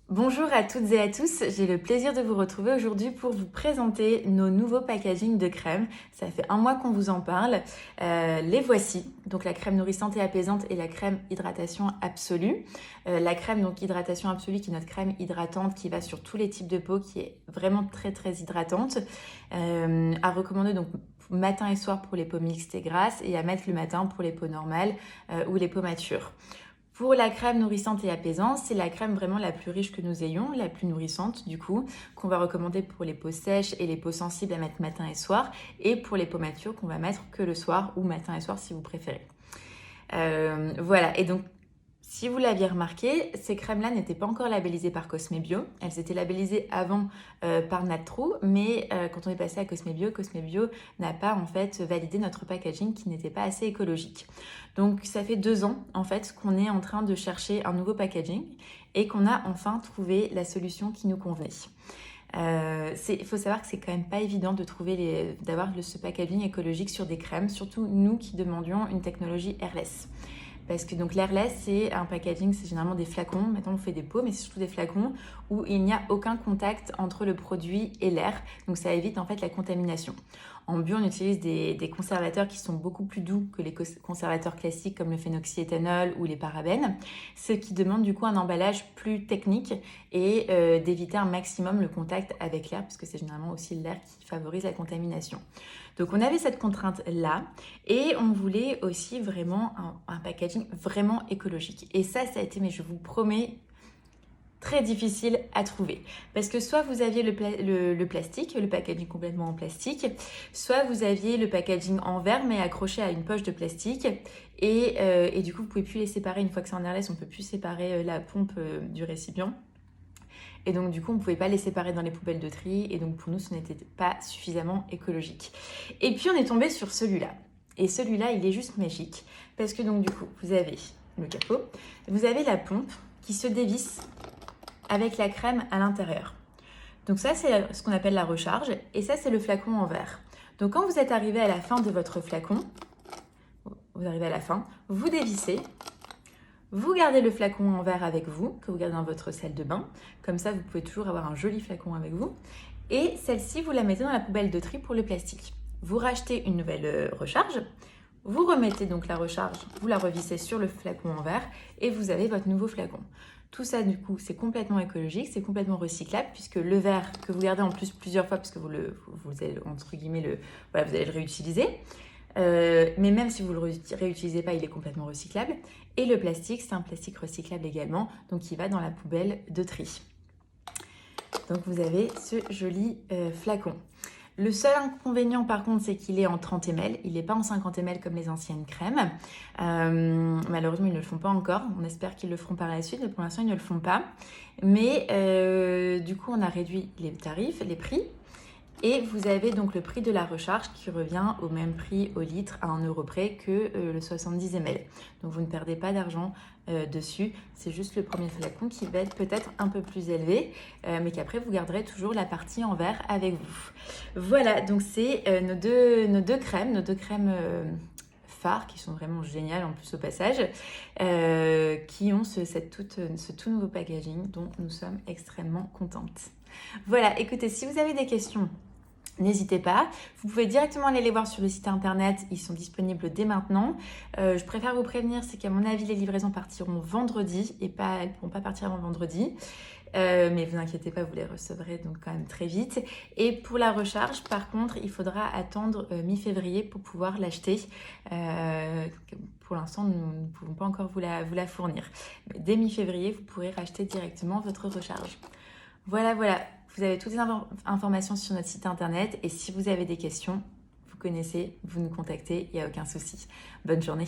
Bonjour à toutes et à tous, j'ai le plaisir de vous retrouver aujourd'hui pour vous présenter nos nouveaux packaging de crème. Ça fait un mois qu'on vous en parle. Les voici, donc la crème nourrissante et apaisante et la crème hydratation absolue. La crème donc hydratation absolue qui est notre crème hydratante qui va sur tous les types de peau, qui est vraiment très hydratante. À recommander donc matin et soir pour les peaux mixtes et grasses et à mettre le matin pour les peaux normales ou les peaux matures. Pour la crème nourrissante et apaisante, c'est la crème vraiment la plus riche que nous ayons, la plus nourrissante du coup, qu'on va recommander pour les peaux sèches et les peaux sensibles à mettre matin et soir, et pour les peaux matures qu'on va mettre que le soir ou matin et soir si vous préférez. Voilà, et donc si vous l'aviez remarqué, ces crèmes-là n'étaient pas encore labellisées par Cosme Bio. Elles étaient labellisées avant par Nattrue, mais quand on est passé à Cosme Bio n'a pas en fait validé notre packaging qui n'était pas assez écologique. Donc ça fait 2 ans en fait qu'on est en train de chercher un nouveau packaging et qu'on a enfin trouvé la solution qui nous convenait. Il faut savoir que c'est quand même pas évident de trouver d'avoir ce packaging écologique sur des crèmes, surtout nous qui demandions une technologie airless. Parce que donc l'airless, c'est un packaging, c'est généralement des flacons. Maintenant, on fait des pots, mais c'est surtout des flacons où il n'y a aucun contact entre le produit et l'air. Donc, ça évite en fait la contamination. En bio, on utilise des conservateurs qui sont beaucoup plus doux que les conservateurs classiques comme le phénoxyéthanol ou les parabènes, ce qui demande du coup un emballage plus technique et d'éviter un maximum le contact avec l'air, parce que c'est généralement aussi l'air qui favorise la contamination. Donc on avait cette contrainte-là et on voulait aussi vraiment un packaging vraiment écologique. Et ça a été, mais je vous promets, très difficile à trouver. Parce que soit vous aviez le plastique, le packaging complètement en plastique, soit vous aviez le packaging en verre mais accroché à une poche de plastique. Et du coup, vous ne pouvez plus les séparer. Une fois que c'est en airless, on ne peut plus séparer la pompe du récipient. Et donc du coup, on ne pouvait pas les séparer dans les poubelles de tri. Et donc pour nous, ce n'était pas suffisamment écologique. Et puis on est tombé sur celui-là. Et celui-là, il est juste magique. Parce que donc du coup, vous avez le capot, vous avez la pompe qui se dévisse avec la crème à l'intérieur. Donc ça, c'est ce qu'on appelle la recharge. Et ça, c'est le flacon en verre. Donc quand vous êtes arrivé à la fin de votre flacon, vous arrivez à la fin, vous dévissez. Vous gardez le flacon en verre avec vous, que vous gardez dans votre salle de bain. Comme ça, vous pouvez toujours avoir un joli flacon avec vous. Et celle-ci, vous la mettez dans la poubelle de tri pour le plastique. Vous rachetez une nouvelle recharge. Vous remettez donc la recharge, vous la revissez sur le flacon en verre et vous avez votre nouveau flacon. Tout ça, du coup, c'est complètement écologique, c'est complètement recyclable puisque le verre que vous gardez en plus plusieurs fois, parce que vous allez, entre guillemets, vous allez le réutiliser. Mais même si vous ne le réutilisez pas, il est complètement recyclable. Et le plastique, c'est un plastique recyclable également, donc il va dans la poubelle de tri. Donc vous avez ce joli flacon. Le seul inconvénient par contre, c'est qu'il est en 30 ml, il n'est pas en 50 ml comme les anciennes crèmes. Malheureusement, ils ne le font pas encore, on espère qu'ils le feront par la suite, mais pour l'instant, ils ne le font pas. Mais du coup, on a réduit les tarifs, les prix. Et vous avez donc le prix de la recharge qui revient au même prix au litre à 1 € près que le 70 ml. Donc vous ne perdez pas d'argent dessus. C'est juste le premier flacon qui va être peut-être un peu plus élevé, mais qu'après vous garderez toujours la partie en verre avec vous. Voilà, donc c'est nos deux crèmes phares qui sont vraiment géniales en plus au passage, qui ont ce tout nouveau packaging dont nous sommes extrêmement contentes. Voilà, écoutez, si vous avez des questions, n'hésitez pas. Vous pouvez directement aller les voir sur le site internet. Ils sont disponibles dès maintenant. Je préfère vous prévenir, c'est qu'à mon avis, les livraisons partiront vendredi et elles ne pourront pas partir avant vendredi. Mais vous inquiétez pas, vous les recevrez donc quand même très vite. Et pour la recharge, par contre, il faudra attendre mi-février pour pouvoir l'acheter. Pour l'instant, nous ne pouvons pas encore vous la fournir. Mais dès mi-février, vous pourrez racheter directement votre recharge. Voilà, vous avez toutes les informations sur notre site internet et si vous avez des questions, vous connaissez, vous nous contactez, il n'y a aucun souci. Bonne journée.